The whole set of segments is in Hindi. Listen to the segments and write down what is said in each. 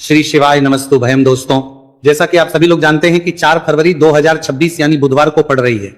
श्री शिवाय नमस्तु भयम। दोस्तों, जैसा कि आप सभी लोग जानते हैं कि 4 फरवरी 2026 यानी बुधवार को पड़ रही है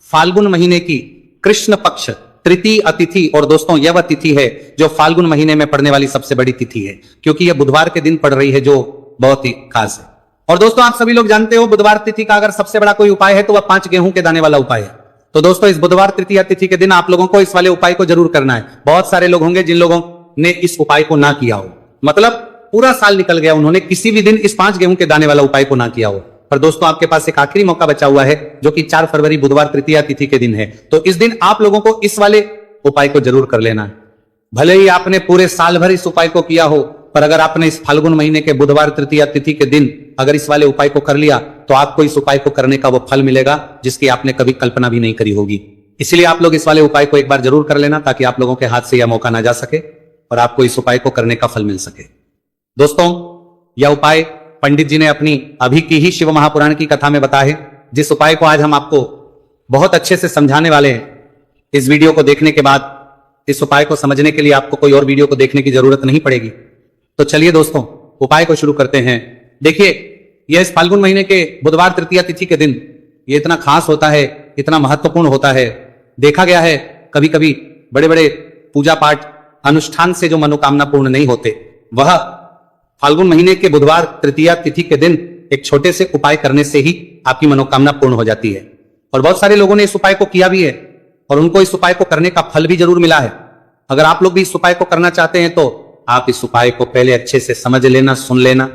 फाल्गुन महीने की कृष्ण पक्ष तृतीय तिथि। और दोस्तों, यह तिथि है जो फाल्गुन महीने में पड़ने वाली सबसे बड़ी तिथि है, क्योंकि यह बुधवार के दिन पड़ रही है, जो बहुत ही खास है। और दोस्तों, आप सभी लोग जानते हो बुधवार तिथि का अगर सबसे बड़ा कोई उपाय है तो वह 5 गेहूं के दाने वाला उपाय है। तो दोस्तों, इस बुधवार तृतीय तिथि के दिन आप लोगों को इस वाले उपाय को जरूर करना है। बहुत सारे लोग होंगे जिन लोगों ने इस उपाय को ना किया हो, मतलब पूरा साल निकल गया, उन्होंने किसी भी दिन इस 5 गेहूं के दाने वाला उपाय को ना किया हो। पर दोस्तों, आपके पास एक आखिरी मौका बचा हुआ है, जो कि 4 फरवरी बुधवार तृतीय तिथि के दिन है। तो इस दिन आप लोगों को इस वाले उपाय को जरूर कर लेना है। भले ही आपने पूरे साल भर इस उपाय को किया हो, पर अगर आपने इस फाल्गुन महीने के बुधवार तृतीय तिथि के दिन अगर इस वाले उपाय को कर लिया तो आपको इस उपाय को करने का वो फल मिलेगा जिसकी आपने कभी कल्पना भी नहीं करी होगी। इसलिए आप लोग इस वाले उपाय को एक बार जरूर कर लेना, ताकि आप लोगों के हाथ से यह मौका ना जा सके और आपको इस उपाय को करने का फल मिल सके। दोस्तों, यह उपाय पंडित जी ने अपनी अभी की ही शिव महापुराण की कथा में बताया है, जिस उपाय को आज हम आपको बहुत अच्छे से समझाने वाले हैं। इस वीडियो को देखने के बाद इस उपाय को समझने के लिए आपको कोई और वीडियो को देखने की जरूरत नहीं पड़ेगी। तो चलिए दोस्तों, उपाय को शुरू करते हैं। देखिए, यह इस फाल्गुन महीने के बुधवार तृतीय तिथि के दिन यह इतना खास होता है, इतना महत्वपूर्ण होता है। देखा गया है कभी कभी बड़े बड़े पूजा पाठ अनुष्ठान से जो मनोकामना पूर्ण नहीं होते, वह फाल्गुन महीने के बुधवार तृतीय तिथि के दिन एक छोटे से उपाय करने से ही आपकी मनोकामना पूर्ण हो जाती है। और बहुत सारे लोगों ने इस उपाय को किया भी है और उनको इस उपाय को करने का फल भी जरूर मिला है। अगर आप लोग भी इस उपाय को करना चाहते हैं तो आप इस उपाय को पहले अच्छे से समझ लेना, सुन लेना,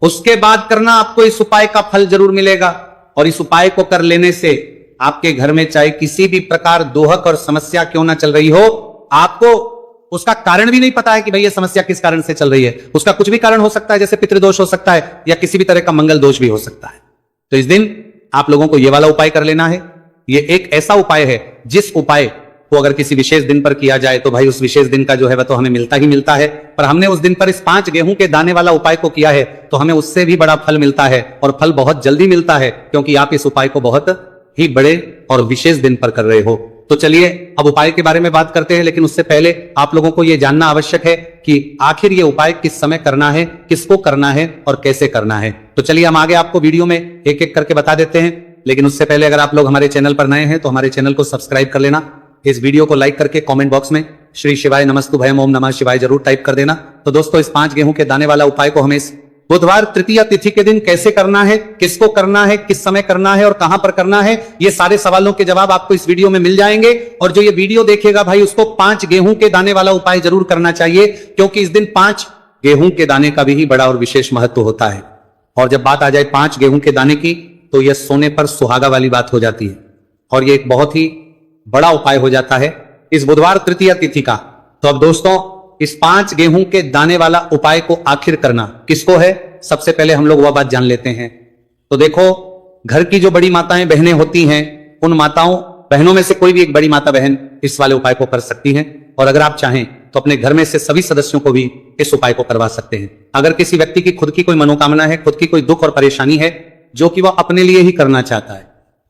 उसके बाद करना। आपको इस उपाय का फल जरूर मिलेगा। और इस उपाय को कर लेने से आपके घर में चाहे किसी भी प्रकार दोहक और समस्या क्यों ना चल रही हो, आपको उसका कारण भी नहीं पता है कि भाई ये समस्या किस कारण से चल रही है। उसका कुछ भी कारण हो सकता है, जैसे पितृदोष हो सकता है या किसी भी तरह का मंगल दोष भी हो सकता है। तो इस दिन आप लोगों को यह वाला उपाय कर लेना है। ये एक ऐसा उपाय है जिस उपाय को अगर किसी विशेष दिन पर किया जाए तो भाई उस विशेष दिन का जो है वह तो हमें मिलता ही मिलता है। पर हमने उस दिन पर इस 5 गेहूं के दाने वाला उपाय को किया है तो हमें उससे भी बड़ा फल मिलता है, और फल बहुत जल्दी मिलता है, क्योंकि आप इस उपाय को बहुत ही बड़े और विशेष दिन पर कर रहे हो। तो चलिए अब उपाय के बारे में बात करते हैं, लेकिन उससे पहले आप लोगों को यह जानना आवश्यक है कि आखिर ये उपाय किस समय करना है, किसको करना है और कैसे करना है। तो चलिए हम आगे आपको वीडियो में एक एक करके बता देते हैं। लेकिन उससे पहले अगर आप लोग हमारे चैनल पर नए हैं तो हमारे चैनल को सब्सक्राइब कर लेना। इस वीडियो को लाइक करके कमेंट बॉक्स में श्री शिवाय नमस्तु भयम ओम नमः शिवाय जरूर टाइप कर देना। तो दोस्तों, इस 5 गेहूं के दाने वाला उपाय को हमें इस बुधवार तृतीय तिथि के दिन कैसे करना है, किसको करना है, किस समय करना है और कहां पर करना है, ये सारे सवालों के जवाब आपको इस वीडियो में मिल जाएंगे। और जो ये वीडियो देखेगा भाई, उसको 5 गेहूं के दाने वाला उपाय जरूर करना चाहिए, क्योंकि इस दिन 5 गेहूं के दाने का भी बड़ा और विशेष महत्व होता है। और जब बात आ जाए 5 गेहूं के दाने की, तो यह सोने पर सुहागा वाली बात हो जाती है और यह एक बहुत ही बड़ा उपाय हो जाता है इस बुधवार तृतीय तिथि का। तो अब दोस्तों, इस 5 गेहूं के दाने वाला उपाय को आखिर करना किसको है, सबसे पहले हम लोग वह बात जान लेते हैं। तो देखो, घर की जो बड़ी माताएं बहनें होती हैं, उन माताओं बहनों में से कोई भी एक बड़ी माता बहन इस वाले उपाय को कर सकती हैं। और अगर आप चाहें तो अपने घर में से सभी सदस्यों को भी इस उपाय को करवा सकते हैं। अगर किसी व्यक्ति की खुद की कोई मनोकामना है, खुद की कोई दुख और परेशानी है जो कि वह अपने लिए ही करना चाहता है,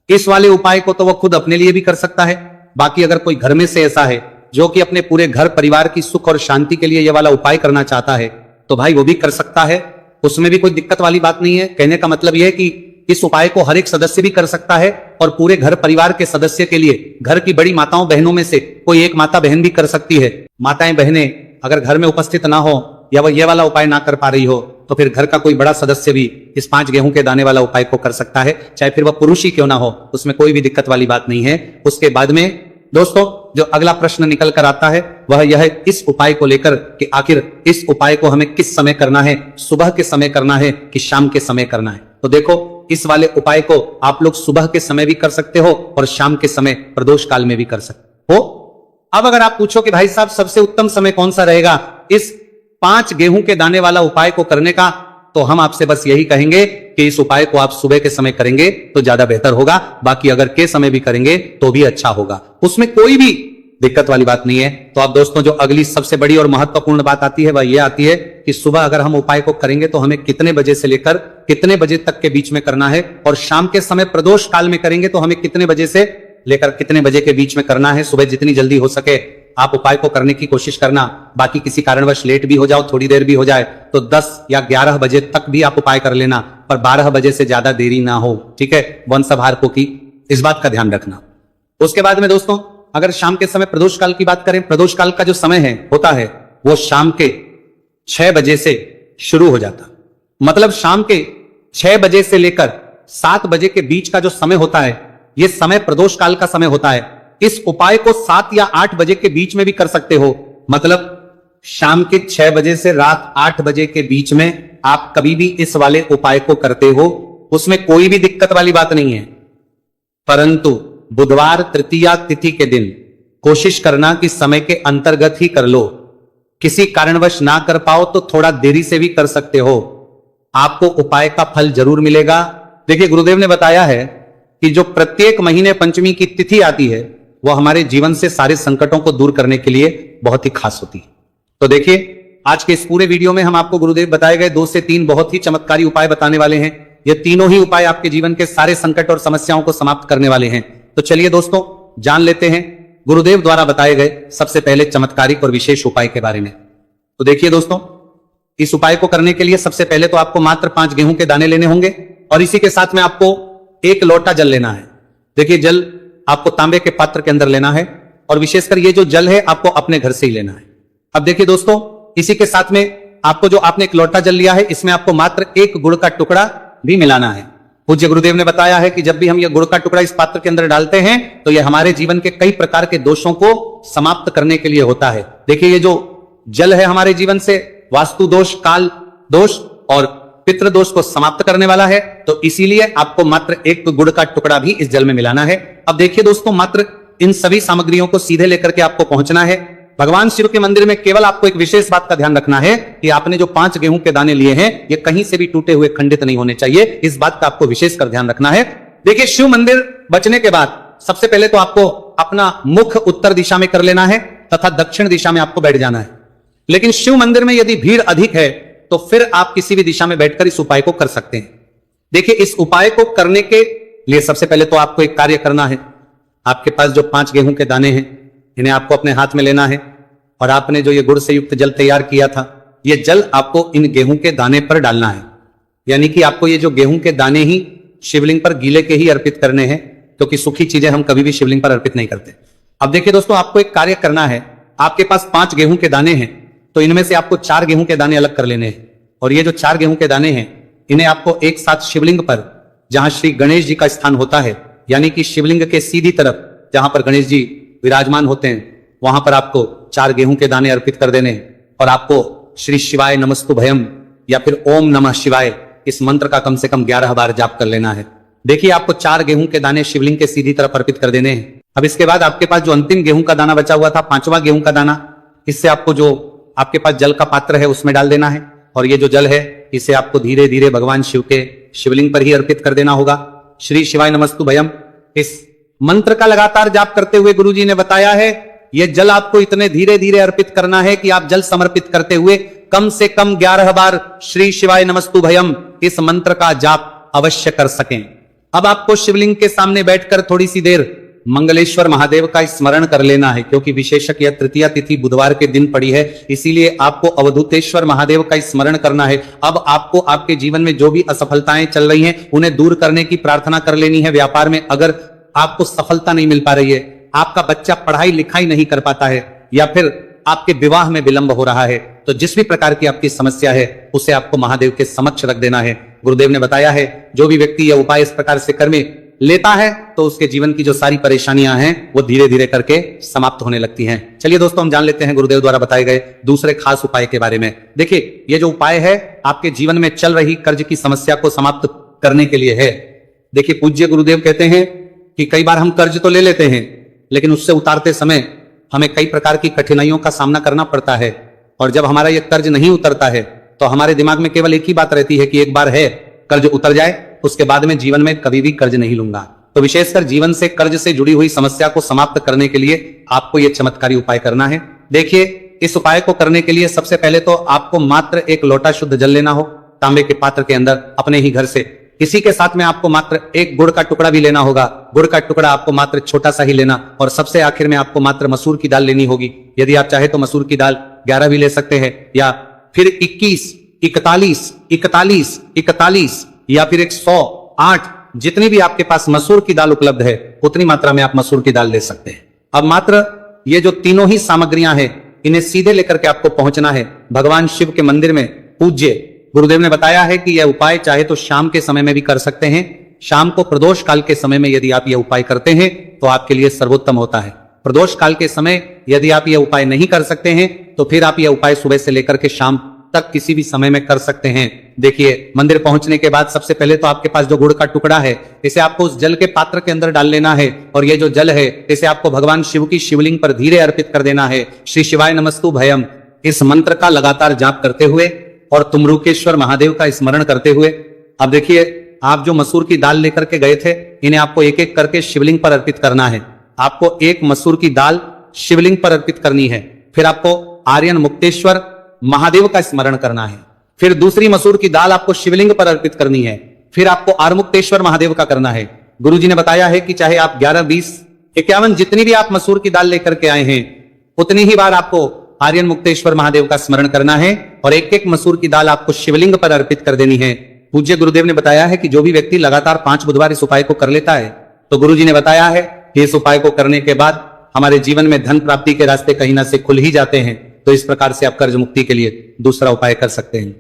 इस वाले उपाय को तो वह खुद अपने लिए भी कर सकता है। बाकी अगर कोई घर में से ऐसा है जो कि अपने पूरे घर परिवार की सुख और शांति के लिए यह वाला उपाय करना चाहता है, तो भाई वो भी कर सकता है। उसमें भी कोई दिक्कत वाली बात नहीं है। कहने का मतलब यह है कि इस उपाय को हर एक सदस्य भी कर सकता है, और पूरे घर परिवार के सदस्य के लिए घर की बड़ी माताओं बहनों में से कोई एक माता बहन भी कर सकती है। माताएं बहनें अगर घर में उपस्थित ना हो या वह यह वाला उपाय ना कर पा रही हो, तो फिर घर का कोई बड़ा सदस्य भी इस 5 गेहूं के दाने वाला उपाय को कर सकता है, चाहे फिर वह पुरुष ही क्यों ना हो। उसमें कोई भी दिक्कत वाली बात नहीं है। उसके बाद में दोस्तों, जो अगला प्रश्न निकल कर आता है वह यह है इस उपाय को लेकर कि आखिर इस उपाय को हमें किस समय करना है, सुबह के समय करना है कि शाम के समय करना है। तो देखो, इस वाले उपाय को आप लोग सुबह के समय भी कर सकते हो और शाम के समय प्रदोष काल में भी कर सकते हो। अब अगर आप पूछो कि भाई साहब सबसे उत्तम समय कौन सा रहेगा इस 5 गेहूं के दाने वाला उपाय को करने का, तो हम आपसे बस यही कहेंगे कि इस उपाय को आप सुबह के समय करेंगे तो ज्यादा बेहतर होगा। बाकी अगर के समय भी करेंगे तो भी अच्छा होगा, उसमें कोई भी दिक्कत वाली बात नहीं है। तो अब दोस्तों, जो अगली सबसे बड़ी और महत्वपूर्ण बात आती है वह यह आती है कि सुबह अगर हम उपाय को करेंगे तो हमें कितने बजे से लेकर कितने बजे तक के बीच में करना है, और शाम के समय प्रदोष काल में करेंगे तो हमें कितने बजे से लेकर कितने बजे के बीच में करना है। सुबह जितनी जल्दी हो सके आप उपाय को करने की कोशिश करना। बाकी किसी कारणवश लेट भी हो जाओ, थोड़ी देर भी हो जाए, तो 10 या 11 बजे तक भी आप उपाय कर लेना, पर 12 बजे से ज्यादा देरी ना हो, ठीक है। वंशहारकों की इस बात का ध्यान रखना। उसके बाद में दोस्तों, अगर शाम के समय प्रदोष काल की बात करें, प्रदोष काल का जो समय है होता है वो शाम के 6 बजे से शुरू हो जाता, मतलब शाम के 6 बजे से लेकर 7 बजे के बीच का जो समय होता है, यह समय प्रदोष काल का समय होता है। इस उपाय को 7 या 8 बजे के बीच में भी कर सकते हो, मतलब शाम के 6 बजे से रात 8 बजे के बीच में आप कभी भी इस वाले उपाय को करते हो, उसमें कोई भी दिक्कत वाली बात नहीं है। परंतु बुधवार तृतीया तिथि के दिन कोशिश करना कि समय के अंतर्गत ही कर लो। किसी कारणवश ना कर पाओ तो थोड़ा देरी से भी कर सकते हो, आपको उपाय का फल जरूर मिलेगा। देखिए, गुरुदेव ने बताया है कि जो प्रत्येक महीने पंचमी की तिथि आती है वह हमारे जीवन से सारे संकटों को दूर करने के लिए बहुत ही खास होती है। तो देखिए, आज के इस पूरे वीडियो में हम आपको गुरुदेव बताए गए 2 से 3 बहुत ही चमत्कारी उपाय बताने वाले हैं। ये तीनों ही उपाय आपके जीवन के सारे संकट और समस्याओं को समाप्त करने वाले हैं। तो चलिए दोस्तों, जान लेते हैं गुरुदेव द्वारा बताए गए सबसे पहले चमत्कारिक और विशेष उपाय के बारे में। तो देखिए दोस्तों, इस उपाय को करने के लिए सबसे पहले तो आपको मात्र 5 गेहूं के दाने लेने होंगे और इसी के साथ में आपको 1 लोटा जल लेना है। देखिए, जल आपको तांबे के पात्र के अंदर लेना है और विशेषकर ये जो जल है आपको अपने घर से ही लेना है। अब देखिए दोस्तों, इसी के साथ में आपको जो आपने 1 लोटा जल लिया है, इसमें आपको मात्र 1 गुड़ का टुकड़ा भी मिलाना है। पूज्य गुरुदेव ने बताया है कि जब भी हम ये गुड़ का टुकड़ा इस पात्र के अंदर डालते हैं तो ये हमारे जीवन के कई प्रकार के दोषों को समाप्त करने के लिए होता है। देखिए, ये जो जल है हमारे जीवन से वास्तु दोष, काल दोष और पितृ दोष को समाप्त करने वाला है, तो इसीलिए आपको मात्र 1 गुड़ का टुकड़ा भी इस जल में मिलाना है। अब देखिए दोस्तों, मात्र इन सभी सामग्रियों को सीधे लेकर के आपको पहुंचना है भगवान शिव के मंदिर में। केवल आपको एक विशेष बात का ध्यान रखना है कि आपने जो 5 गेहूं के दाने लिए हैं ये कहीं से भी टूटे हुए, खंडित नहीं होने चाहिए। इस बात का आपको विशेष कर ध्यान रखना है। देखिए, शिव मंदिर बचने के बाद सबसे पहले तो आपको अपना मुख उत्तर दिशा में कर लेना है तथा दक्षिण दिशा में आपको बैठ जाना है। लेकिन शिव मंदिर में यदि भीड़ अधिक है तो फिर आप किसी भी दिशा में बैठकर इस उपाय को कर सकते हैं। देखिए, इस उपाय को करने के लिए सबसे पहले तो आपको एक कार्य करना है। आपके पास जो 5 गेहूं के दाने हैं इन्हें आपको अपने हाथ में लेना है और आपने जो ये गुड़ से युक्त जल तैयार किया था, ये जल आपको इन गेहूं के दाने पर डालना है। यानी कि आपको ये जो गेहूं के दाने ही शिवलिंग पर गीले के ही अर्पित करने हैं, क्योंकि सूखी चीजें हम कभी भी शिवलिंग पर अर्पित नहीं करते। अब देखिए दोस्तों, आपको एक कार्य करना है। आपके पास 5 गेहूं के दाने हैं तो इनमें से आपको 4 गेहूं के दाने अलग कर लेने हैं और ये जो 4 गेहूं के दाने हैं इन्हें आपको एक साथ शिवलिंग पर, जहां श्री गणेश जी का स्थान होता है, यानी कि शिवलिंग के सीधी तरफ जहां पर गणेश जी विराजमान होते हैं, वहां पर आपको 4 गेहूं के दाने अर्पित कर देने और आपको श्री शिवाय नमस्तुभयम या फिर ओम नमः शिवाय इस मंत्र का कम से कम 11 बार जाप कर लेना है। देखिए, आपको 4 गेहूं के दाने शिवलिंग के सीधी तरफ अर्पित कर देने हैं। अब इसके बाद आपके पास जो अंतिम गेहूं का दाना बचा हुआ था, 5वां गेहूं का दाना, इससे आपको जो आपके पास जल का पात्र है उसमें डाल देना है और ये जो जल है इसे आपको धीरे धीरे भगवान शिव के शिवलिंग पर ही अर्पित कर देना होगा। श्री शिवाय नमस्तुभयम इस मंत्र का लगातार जाप करते हुए गुरुजी ने बताया है यह जल आपको इतने धीरे धीरे अर्पित करना है कि आप जल समर्पित करते हुए कम से कम 11 बार श्री शिवाय नमस्तुभयम इस मंत्र का जाप अवश्य कर सकें। अब आपको शिवलिंग के सामने बैठकर थोड़ी सी देर मंगलेश्वर महादेव का स्मरण कर लेना है, क्योंकि विशेषक यह तृतीया तिथि बुधवार के दिन पड़ी है, इसीलिए आपको अवधूतेश्वर महादेव का स्मरण करना है। अब आपको आपके जीवन में जो भी असफलताएं चल रही हैं उन्हें दूर करने की प्रार्थना कर लेनी है। व्यापार में अगर आपको सफलता नहीं मिल पा रही है, आपका बच्चा पढ़ाई लिखाई नहीं कर पाता है या फिर आपके विवाह में विलंब हो रहा है, तो जिस भी प्रकार की आपकी समस्या है उसे आपको महादेव के समक्ष रख देना है। गुरुदेव ने बताया है जो भी व्यक्ति यह उपाय इस प्रकार से कर में लेता है तो उसके जीवन की जो सारी परेशानियां हैं वो धीरे धीरे करके समाप्त होने लगती हैं। चलिए दोस्तों, हम जान लेते हैं गुरुदेव द्वारा बताए गए दूसरे खास उपाय के बारे में। देखिए, ये जो उपाय है आपके जीवन में चल रही कर्ज की समस्या को समाप्त करने के लिए है। देखिए, पूज्य गुरुदेव कहते हैं कि कई बार हम कर्ज तो ले लेते हैं लेकिन उससे उतारते समय हमें कई प्रकार की कठिनाइयों का सामना करना पड़ता है, और जब हमारा यह कर्ज नहीं उतरता है तो हमारे दिमाग में केवल एक ही बात रहती है कि एक बार है कर्ज उतर जाए उसके बाद में जीवन में कभी भी कर्ज नहीं लूंगा। तो विशेषकर जीवन से कर्ज से जुड़ी हुई समस्या को समाप्त करने के लिए आपको यह चमत्कारी उपाय करना है। देखिए, इस उपाय को करने के लिए सबसे पहले तो आपको मात्र 1 लोटा शुद्ध जल लेना हो तांबे के पात्र के अंदर अपने ही घर से, इसी के साथ में आपको मात्र एक गुड़ का टुकड़ा भी लेना होगा। गुड़ का टुकड़ा आपको मात्र छोटा सा ही लेना, और सबसे आखिर में आपको मात्र मसूर की दाल लेनी होगी। यदि आप चाहे तो मसूर की दाल 11 भी ले सकते हैं, या फिर 21, 41, 41, 41 या फिर 108, जितनी भी आपके पास मसूर की दाल उपलब्ध है उतनी मात्रा में आप मसूर की दाल ले सकते हैं। अब मात्र ये जो तीनों ही सामग्रियां हैं, इन्हें सीधे लेकर के आपको पहुंचना है भगवान शिव के मंदिर में। पूज्य गुरुदेव ने बताया है कि यह उपाय चाहे तो शाम के समय में भी कर सकते हैं। शाम को प्रदोष काल के समय में यदि आप यह उपाय करते हैं तो आपके लिए सर्वोत्तम होता है। प्रदोष काल के समय यदि आप यह उपाय नहीं कर सकते हैं तो फिर आप यह उपाय सुबह से लेकर के शाम तक किसी भी समय में कर सकते हैं। देखिए, मंदिर पहुंचने के बाद सबसे पहले तो आपके पास जो गुड़ का टुकड़ा है, इसे आपको उस जल के पात्र के अंदर डाल लेना है, और ये जो जल है इसे आपको भगवान शिव की शिवलिंग पर धीरे अर्पित कर देना है। श्री शिवाय नमस्तु भयम इस मंत्र का लगातार जाप करते हुए और तुमरुकेश्वर महादेव का स्मरण करते हुए। अब देखिए, आप जो मसूर की दाल लेकर के गए थे, इन्हें आपको एक एक करके शिवलिंग पर अर्पित करना है। आपको एक मसूर की दाल शिवलिंग पर अर्पित करनी है, फिर आपको आर्यन मुक्तेश्वर महादेव का स्मरण करना है, फिर दूसरी मसूर की दाल आपको शिवलिंग पर अर्पित करनी है, फिर आपको आर्मुक्तेश्वर महादेव का करना है। गुरुजी ने बताया है कि चाहे आप 11, 20, 51 जितनी भी आप मसूर की दाल लेकर के आए हैं, उतनी ही बार आपको आर्यन मुक्तेश्वर महादेव का स्मरण करना है, और एक एक मसूर की दाल आपको शिवलिंग पर अर्पित कर देनी है। पूज्य गुरुदेव ने बताया है कि जो भी व्यक्ति लगातार 5 बुधवार इस उपाय को कर लेता है, तो गुरुजी ने बताया है कि इस उपाय को करने के बाद हमारे जीवन में धन प्राप्ति के रास्ते कहीं ना से खुल ही जाते हैं। तो इस प्रकार से आप कर्ज मुक्ति के लिए दूसरा उपाय कर सकते हैं।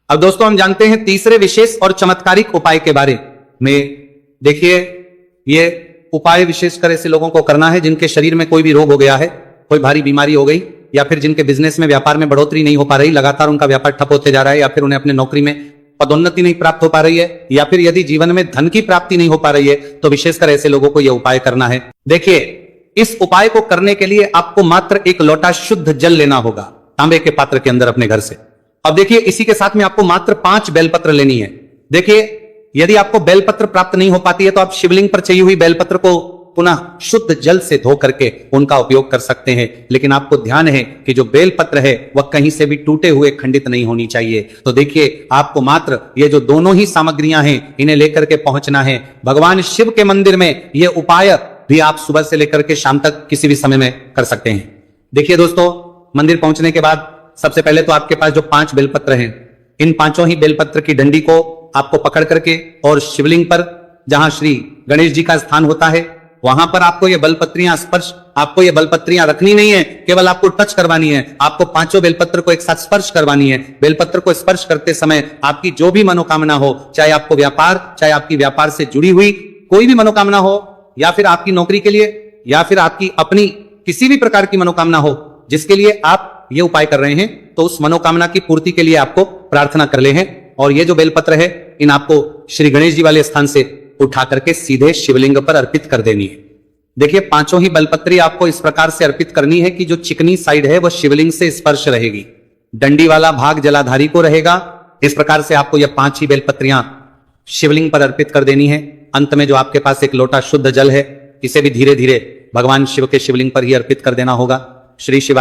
अब दोस्तों, हम जानते हैं तीसरे विशेष और चमत्कारिक उपाय के बारे में। देखिए, ये उपाय विशेषकर ऐसे लोगों को करना है जिनके शरीर में कोई भी रोग हो गया है, कोई भारी बीमारी हो गई, या फिर जिनके बिजनेस में व्यापार में बढ़ोतरी नहीं हो पा रही, लगातार उनका व्यापार ठप होते जा रहा है, या फिर उन्हें अपने नौकरी में पदोन्नति नहीं प्राप्त हो पा रही है, या फिर यदि जीवन में धन की प्राप्ति नहीं हो पा रही है, तो विशेषकर ऐसे लोगों को यह उपाय करना है। देखिए, इस उपाय को करने के लिए आपको मात्र एक लोटा शुद्ध जल लेना होगा, तांबे के पात्र के अंदर अपने घर से। अब देखिए, इसी के साथ में आपको मात्र 5 बेलपत्र लेनी है। देखिए, यदि आपको बेलपत्र प्राप्त नहीं हो पाती है तो आप शिवलिंग पर चाहिए हुई बेलपत्र को पुनः शुद्ध जल से धो करके उनका उपयोग कर सकते हैं। लेकिन आपको ध्यान है कि जो बेलपत्र है वह कहीं से भी टूटे हुए खंडित नहीं होनी चाहिए। तो देखिए, आपको मात्र ये जो दोनों ही सामग्रियां हैं, इन्हें लेकर के पहुंचना है भगवान शिव के मंदिर में। यह उपाय भी आप सुबह से लेकर के शाम तक किसी भी समय में कर सकते हैं। देखिए दोस्तों, मंदिर पहुंचने के बाद सबसे पहले तो आपके पास जो 5 बेलपत्र हैं, इन 5 ही बेलपत्र की डंडी को आपको पकड़ करके और शिवलिंग पर जहां श्री गणेश जी का स्थान होता है, वहां पर आपको ये बेलपत्रियां रखनी नहीं है, केवल आपको टच करवानी है। आपको 5 बेलपत्र को एक साथ स्पर्श करवानी है। बेलपत्र को स्पर्श करते समय आपकी जो भी मनोकामना हो, चाहे आपको व्यापार, चाहे आपकी व्यापार से जुड़ी हुई कोई भी मनोकामना हो, या फिर आपकी नौकरी के लिए, या फिर आपकी अपनी किसी भी प्रकार की मनोकामना हो जिसके लिए आप ये उपाय कर रहे हैं, तो उस मनोकामना की पूर्ति के लिए आपको प्रार्थना कर ले हैं। और ये जो बेलपत्र है, इन आपको श्री गणेश जी वाले स्थान से उठा करके सीधे शिवलिंग पर अर्पित कर देनी है। देखिए, 5 ही बेलपत्री आपको इस प्रकार से अर्पित करनी है कि जो चिकनी साइड है वह शिवलिंग से स्पर्श रहेगी, डंडी वाला भाग जलाधारी को रहेगा। इस प्रकार से आपको यह 5 ही बेलपत्रियां शिवलिंग पर अर्पित कर देनी है। अंत में जो आपके पास एक लोटा शुद्ध जल है, इसे भी धीरे धीरे भगवान शिव के शिवलिंग पर ही अर्पित कर देना होगा। श्री शिवाय